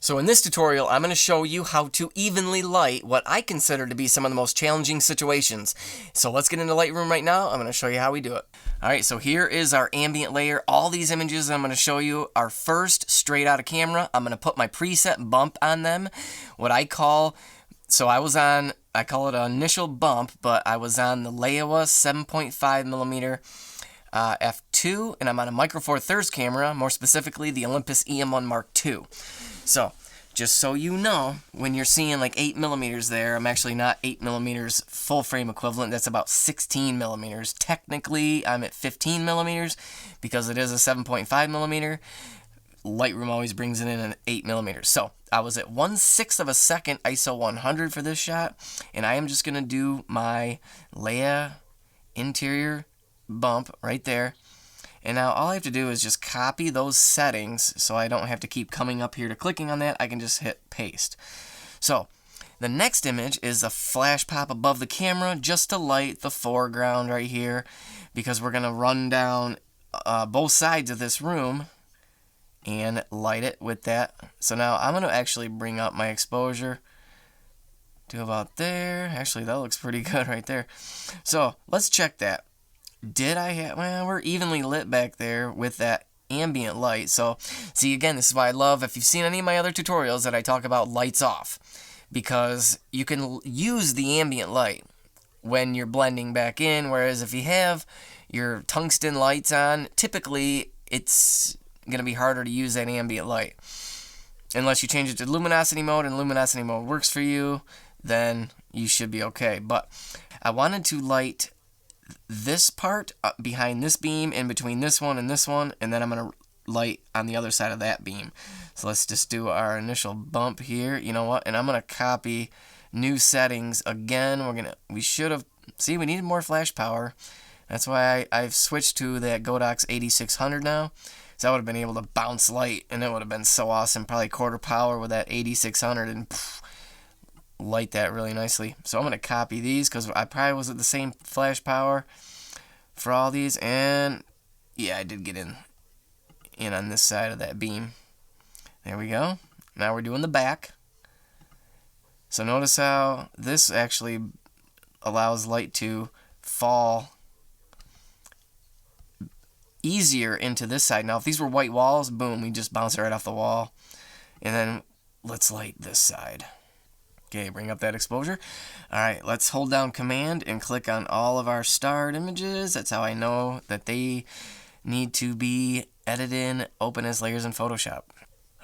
So in this tutorial, I'm going to show you how to evenly light what I consider to be some of the most challenging situations. So let's get into Lightroom right now. I'm going to show you how we do it. Alright, so here is our ambient layer. All these images I'm going to show you are first straight out of camera. I'm going to put my preset bump on them. What I call, I call it an initial bump, but I was on the Leiwa 7.5mm f2, and I'm on a Micro Four Thirds camera, more specifically the Olympus EM1 Mark II. So, just so you know, when you're seeing like 8mm there, I'm actually not 8mm full frame equivalent. That's about 16mm. Technically, I'm at 15mm because it is a 7.5mm. Lightroom always brings it in at 8mm. So, I was at 1/6 of a second ISO 100 for this shot, and I am just going to do my Leiwa interior bump right there. And now all I have to do is just copy those settings so I don't have to keep coming up here to clicking on that. I can just hit paste. So the next image is a flash pop above the camera just to light the foreground right here, because we're going to run down both sides of this room and light it with that. So now I'm going to actually bring up my exposure to about there. Actually, that looks pretty good right there. So let's check that. Did I have, well, we're evenly lit back there with that ambient light. So, see, again, this is why I love, if you've seen any of my other tutorials that I talk about lights off, because you can use the ambient light when you're blending back in, whereas if you have your tungsten lights on, typically it's going to be harder to use that ambient light. Unless you change it to luminosity mode and luminosity mode works for you, then you should be okay. But I wanted to light this part behind this beam, in between this one, and then I'm going to light on the other side of that beam. So let's just do our initial bump here. You know what? And I'm going to copy new settings again. We should have, see, we needed more flash power. That's why I've switched to that Godox 8600 now. So I would have been able to bounce light, and it would have been so awesome. Probably quarter power with that 8600 and light that really nicely. So I'm going to copy these because I probably was at the same flash power for all these, and yeah, I did get in on this side of that beam. There we go. Now we're doing the back. So notice how this actually allows light to fall easier into this side. Now if these were white walls, boom, we just bounce it right off the wall. And then let's light this side. Okay, bring up that exposure. Alright, let's hold down Command and click on all of our starred images. That's how I know that they need to be edited in, open as layers in Photoshop.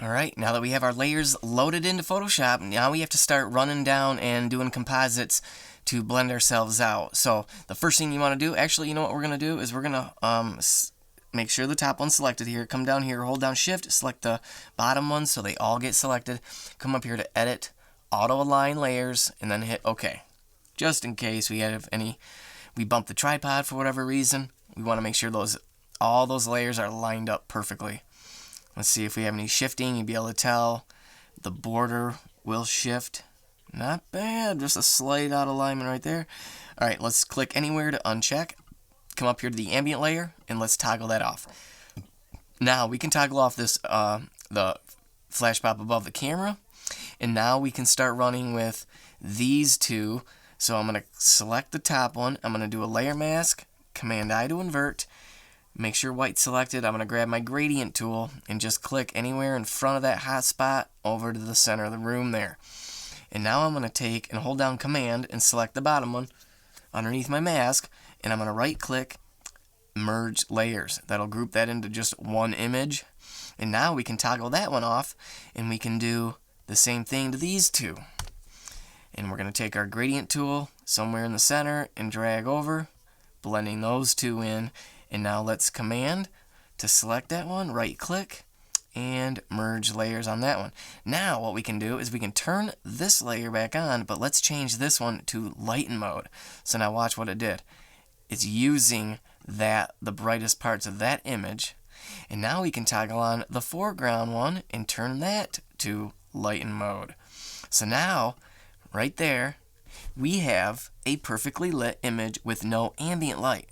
Alright, now that we have our layers loaded into Photoshop, now we have to start running down and doing composites to blend ourselves out. So the first thing you want to do, actually, you know what we're going to do is we're going to make sure the top one's selected here. Come down here, hold down Shift, select the bottom ones so they all get selected. Come up here to Edit, Auto Align Layers, and then hit OK. Just in case we bump the tripod for whatever reason, we want to make sure all those layers are lined up perfectly. Let's see if we have any shifting. You'll be able to tell the border will shift. Not bad, just a slight out of alignment right there. Alright, let's click anywhere to uncheck. Come up here to the ambient layer, and let's toggle that off. Now we can toggle off this the flash pop above the camera, and now we can start running with these two. So I'm going to select the top one. I'm going to do a layer mask, Command I to invert. Make sure white's selected. I'm going to grab my gradient tool and just click anywhere in front of that hot spot over to the center of the room there. And now I'm going to take and hold down Command and select the bottom one underneath my mask, and I'm going to right click, merge layers. That'll group that into just one image. And now we can toggle that one off, and we can do the same thing to these two. And we're going to take our gradient tool somewhere in the center and drag over, blending those two in. And now let's Command to select that one, right click, and merge layers on that one. Now what we can do is we can turn this layer back on, but let's change this one to lighten mode. So now watch what it did. It's using the brightest parts of that image. And now we can toggle on the foreground one and turn that to lighten mode. So now, right there, we have a perfectly lit image with no ambient light.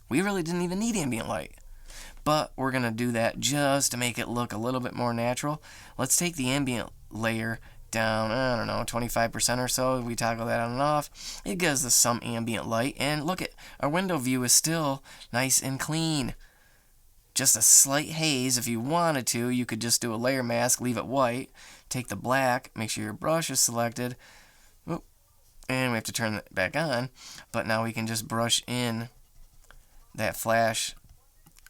We really didn't even need ambient light. But we're going to do that just to make it look a little bit more natural. Let's take the ambient layer down, I don't know, 25% or so. We toggle that on and off. It gives us some ambient light. And look at our window view is still nice and clean. Just a slight haze. If you wanted to, you could just do a layer mask, leave it white, take the black, make sure your brush is selected, and we have to turn it back on. But now we can just brush in that flash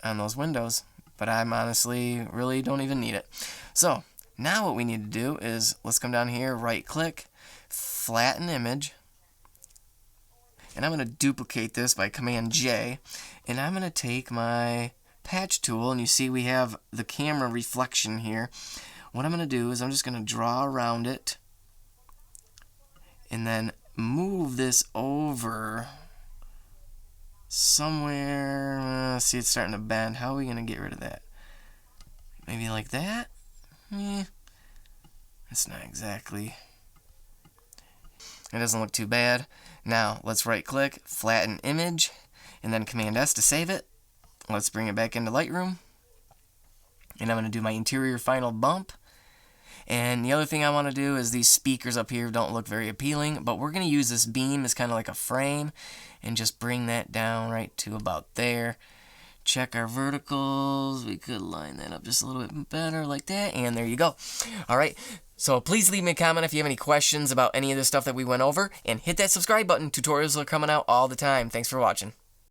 on those windows. But I'm honestly really don't even need it. So now what we need to do is, let's come down here, right click, flatten image, and I'm going to duplicate this by Command J, and I'm going to take my patch tool, and you see we have the camera reflection here. What I'm going to do is I'm just going to draw around it and then move this over somewhere. See, it's starting to bend. How are we going to get rid of that? Maybe like that? It's not exactly. It doesn't look too bad. Now, let's right click, flatten image, and then Command S to save it. Let's bring it back into Lightroom. And I'm going to do my interior final bump. And the other thing I want to do is these speakers up here don't look very appealing, but we're going to use this beam as kind of like a frame and just bring that down right to about there. Check our verticals. We could line that up just a little bit better like that, and there you go. All right, so please leave me a comment if you have any questions about any of the stuff that we went over, and hit that subscribe button. Tutorials are coming out all the time. Thanks for watching.